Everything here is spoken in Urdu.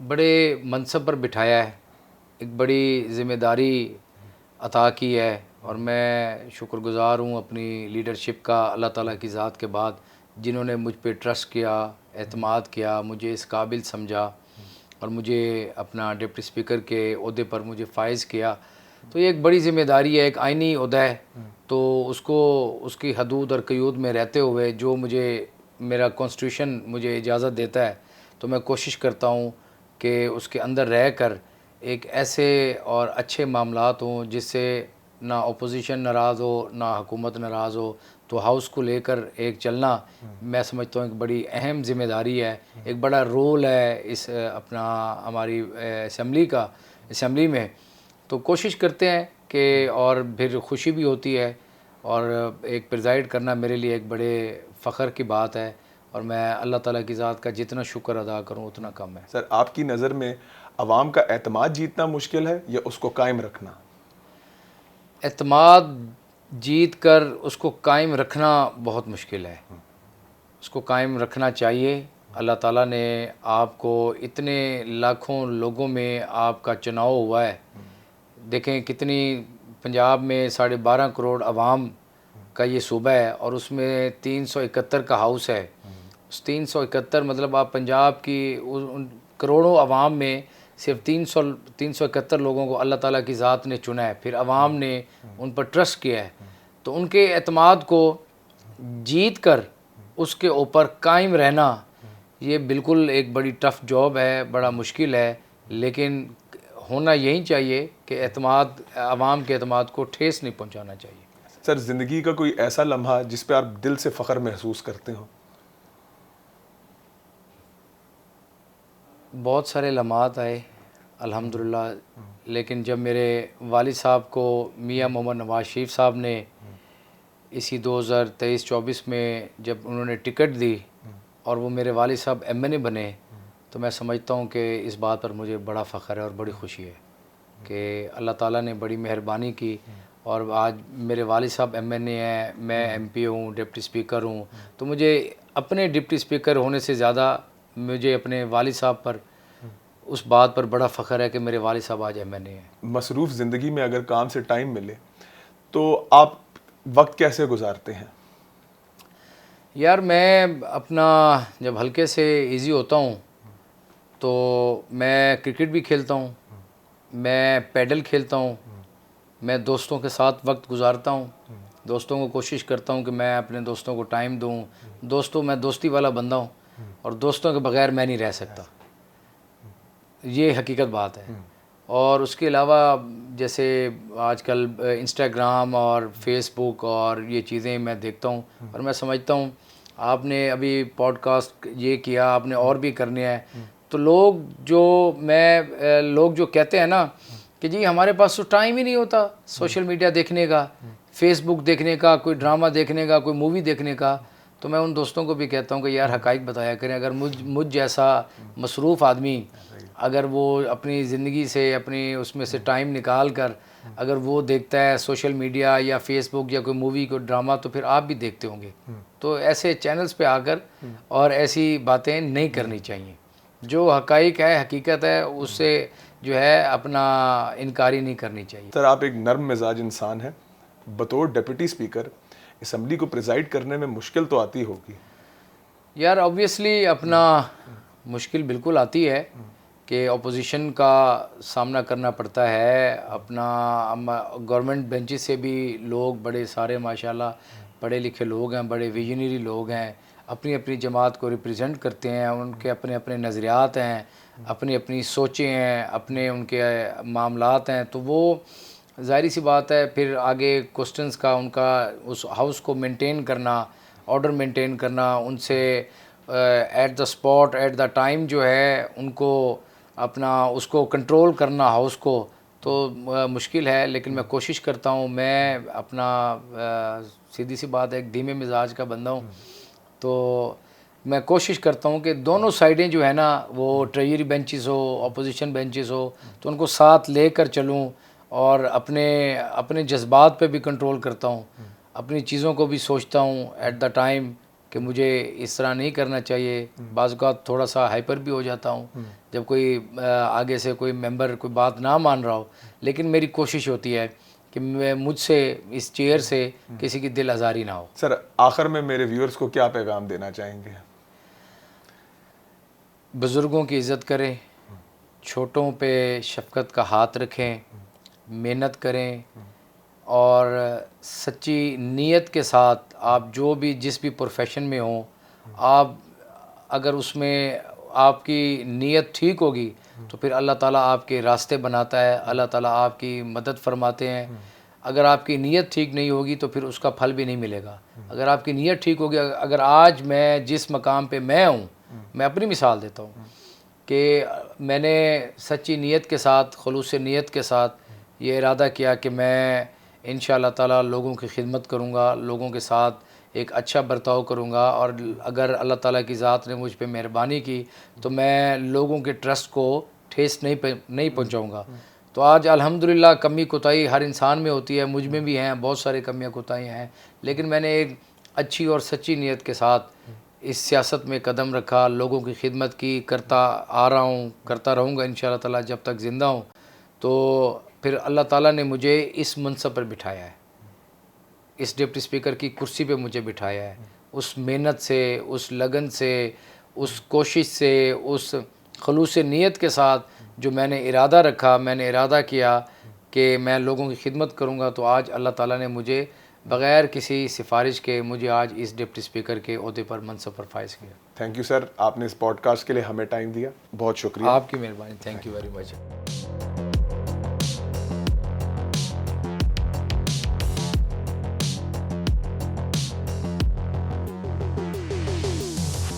بڑے منصب پر بٹھایا ہے، ایک بڑی ذمہ داری عطا کی ہے، اور میں شکر گزار ہوں اپنی لیڈرشپ کا اللہ تعالیٰ کی ذات کے بعد، جنہوں نے مجھ پہ ٹرسٹ کیا، اعتماد کیا، مجھے اس قابل سمجھا اور مجھے اپنا ڈپٹی اسپیکر کے عہدے پر مجھے فائز کیا. تو یہ ایک بڑی ذمہ داری ہے، ایک آئینی عہدہ ہے. تو اس کو اس کی حدود اور قیود میں رہتے ہوئے جو مجھے میرا کانسٹیٹیوشن مجھے اجازت دیتا ہے، تو میں کوشش کرتا ہوں کہ اس کے اندر رہ کر ایک ایسے اور اچھے معاملات ہوں جس سے نہ اپوزیشن ناراض ہو، نہ حکومت ناراض ہو. تو ہاؤس کو لے کر ایک چلنا میں سمجھتا ہوں ایک بڑی اہم ذمہ داری ہے، ایک بڑا رول ہے اس اپنا ہماری اسمبلی میں. تو کوشش کرتے ہیں کہ، اور پھر خوشی بھی ہوتی ہے، اور ایک پریزائڈ کرنا میرے لیے ایک بڑے فخر کی بات ہے، اور میں اللہ تعالیٰ کی ذات کا جتنا شکر ادا کروں اتنا کم ہے. سر، آپ کی نظر میں عوام کا اعتماد جیتنا مشکل ہے یا اس کو قائم رکھنا؟ اعتماد جیت کر اس کو قائم رکھنا بہت مشکل ہے. اس کو قائم رکھنا چاہیے. اللہ تعالیٰ نے آپ کو اتنے لاکھوں لوگوں میں آپ کا چناؤ ہوا ہے. دیکھیں کتنی پنجاب میں 12.5 کروڑ عوام کا یہ صوبہ ہے، اور اس میں 371 کا ہاؤس ہے. اس 371 مطلب آپ پنجاب کی ان کروڑوں عوام میں صرف 371 لوگوں کو اللہ تعالیٰ کی ذات نے چنا ہے، پھر عوام نے ان پر ٹرسٹ کیا ہے. تو ان کے اعتماد کو جیت کر اس کے اوپر قائم رہنا، یہ بالکل ایک بڑی ٹف جاب ہے، بڑا مشکل ہے. لیکن ہونا یہی چاہیے کہ اعتماد، عوام کے اعتماد کو ٹھیس نہیں پہنچانا چاہیے. سر، زندگی کا کوئی ایسا لمحہ جس پہ آپ دل سے فخر محسوس کرتے ہو؟ بہت سارے لمحات آئے الحمدللہ، لیکن جب میرے والد صاحب کو میاں محمد نواز شریف صاحب نے اسی 2023-24 میں جب انہوں نے ٹکٹ دی اور وہ میرے والد صاحب ایم این اے بنے، تو میں سمجھتا ہوں کہ اس بات پر مجھے بڑا فخر ہے اور بڑی خوشی ہے کہ اللہ تعالیٰ نے بڑی مہربانی کی، اور آج میرے والد صاحب ایم این اے ہیں، میں ایم پی ہوں، ڈپٹی اسپیکر ہوں. تو مجھے اپنے ڈپٹی اسپیکر ہونے سے زیادہ مجھے اپنے والد صاحب پر اس بات پر بڑا فخر ہے کہ میرے والد صاحب آج ایم این اے ہیں. مصروف زندگی میں اگر کام سے ٹائم ملے تو آپ وقت کیسے گزارتے ہیں؟ یار میں اپنا جب ہلکے سے ایزی ہوتا ہوں تو میں کرکٹ بھی کھیلتا ہوں، میں پیڈل کھیلتا ہوں، میں دوستوں کے ساتھ وقت گزارتا ہوں. دوستوں کو کوشش کرتا ہوں کہ میں اپنے دوستوں کو ٹائم دوں. میں دوستی والا بندہ ہوں، اور دوستوں کے بغیر میں نہیں رہ سکتا، یہ حقیقت بات ہے. اور اس کے علاوہ جیسے آج کل انسٹاگرام اور فیس بک اور یہ چیزیں میں دیکھتا ہوں، اور میں سمجھتا ہوں آپ نے ابھی پوڈ کاسٹ یہ کیا، آپ نے اور بھی کرنے ہیں. تو لوگ جو کہتے ہیں نا کہ جی ہمارے پاس تو ٹائم ہی نہیں ہوتا سوشل میڈیا دیکھنے کا، فیس بک دیکھنے کا، کوئی ڈرامہ دیکھنے کا، کوئی مووی دیکھنے کا، تو میں ان دوستوں کو بھی کہتا ہوں کہ یار حقائق بتایا کریں. اگر مجھ جیسا مصروف آدمی اگر وہ اپنی زندگی سے، اپنی اس میں سے ٹائم نکال کر اگر وہ دیکھتا ہے سوشل میڈیا یا فیس بک یا کوئی مووی، کوئی ڈرامہ، تو پھر آپ بھی دیکھتے ہوں گے. تو ایسے چینلز پہ آ کر اور ایسی باتیں نہیں کرنی چاہیے. جو حقائق ہے، حقیقت ہے، اس سے جو ہے اپنا انکاری نہیں کرنی چاہیے. سر، آپ ایک نرم مزاج انسان ہیں. بطور ڈپٹی اسپیکر اسمبلی کو پریزائڈ کرنے میں مشکل تو آتی ہوگی؟ یار آبویسلی اپنا مشکل بالکل آتی ہے کہ اپوزیشن کا سامنا کرنا پڑتا ہے. اپنا گورنمنٹ بینچز سے بھی لوگ بڑے سارے ماشاءاللہ پڑھے لکھے لوگ ہیں، بڑے ویژنری لوگ ہیں، اپنی اپنی جماعت کو ریپرزینٹ کرتے ہیں. ان کے اپنے اپنے نظریات ہیں، اپنی اپنی سوچیں ہیں، اپنے ان کے معاملات ہیں. تو وہ ظاہری سی بات ہے پھر آگے کوسچنز کا ان کا اس ہاؤس کو مینٹین کرنا، آرڈر مینٹین کرنا، ان سے at the spot at the time جو ہے ان کو اپنا اس کو کنٹرول کرنا ہاؤس کو، تو مشکل ہے. لیکن میں کوشش کرتا ہوں، میں اپنا سیدھی سی بات ہے ایک دھیمے مزاج کا بندہ ہوں، تو میں کوشش کرتا ہوں کہ دونوں سائڈیں جو ہے نا، وہ ٹریجری بینچز ہو، اپوزیشن بینچز ہو، تو ان کو ساتھ لے کر چلوں، اور اپنے جذبات پہ بھی کنٹرول کرتا ہوں، اپنی چیزوں کو بھی سوچتا ہوں ایٹ دا ٹائم کہ مجھے اس طرح نہیں کرنا چاہیے. بعض اوقات تھوڑا سا ہائپر بھی ہو جاتا ہوں جب کوئی آگے سے کوئی ممبر کوئی بات نہ مان رہا ہو, لیکن میری کوشش ہوتی ہے کہ مجھ سے اس چیئر سے کسی کی دل آزاری نہ ہو. سر آخر میں میرے ویورز کو کیا پیغام دینا چاہیں گے؟ بزرگوں کی عزت کریں, چھوٹوں پہ شفقت کا ہاتھ رکھیں, محنت کریں, اور سچی نیت کے ساتھ آپ جو بھی جس بھی پروفیشن میں ہوں, آپ اگر اس میں آپ کی نیت ٹھیک ہوگی تو پھر اللہ تعالیٰ آپ کے راستے بناتا ہے, اللہ تعالیٰ آپ کی مدد فرماتے ہیں. اگر آپ کی نیت ٹھیک نہیں ہوگی تو پھر اس کا پھل بھی نہیں ملے گا. اگر آپ کی نیت ٹھیک ہوگی, اگر آج میں جس مقام پہ میں ہوں, میں اپنی مثال دیتا ہوں کہ میں نے سچی نیت کے ساتھ, خلوص نیت کے ساتھ یہ ارادہ کیا کہ میں انشاءاللہ تعالیٰ لوگوں کی خدمت کروں گا, لوگوں کے ساتھ ایک اچھا برتاؤ کروں گا, اور اگر اللہ تعالیٰ کی ذات نے مجھ پہ مہربانی کی تو میں لوگوں کے ٹرسٹ کو ٹھیس نہیں پہنچاؤں گا. تو آج الحمدللہ کمی کوتاہی ہر انسان میں ہوتی ہے, مجھ میں بھی ہیں بہت سارے کمیاں کوتاہیاں ہیں, لیکن میں نے ایک اچھی اور سچی نیت کے ساتھ اس سیاست میں قدم رکھا, لوگوں کی خدمت کی, کرتا آ رہا ہوں, کرتا رہوں گا انشاءاللہ تعالیٰ جب تک زندہ ہوں. تو پھر اللہ تعالیٰ نے مجھے اس منصب پر بٹھایا ہے, اس ڈپٹی اسپیکر کی کرسی پہ مجھے بٹھایا ہے. اس محنت سے, اس لگن سے, اس کوشش سے, اس خلوص نیت کے ساتھ جو میں نے ارادہ رکھا, میں نے ارادہ کیا کہ میں لوگوں کی خدمت کروں گا, تو آج اللہ تعالیٰ نے مجھے بغیر کسی سفارش کے مجھے آج اس ڈپٹی اسپیکر کے عہدے پر منصب پر فائز کیا. تھینک یو سر, آپ نے اس پوڈ کاسٹ کے لیے ہمیں ٹائم دیا, بہت شکریہ. آپ کی مہربانی, تھینک یو ویری مچ.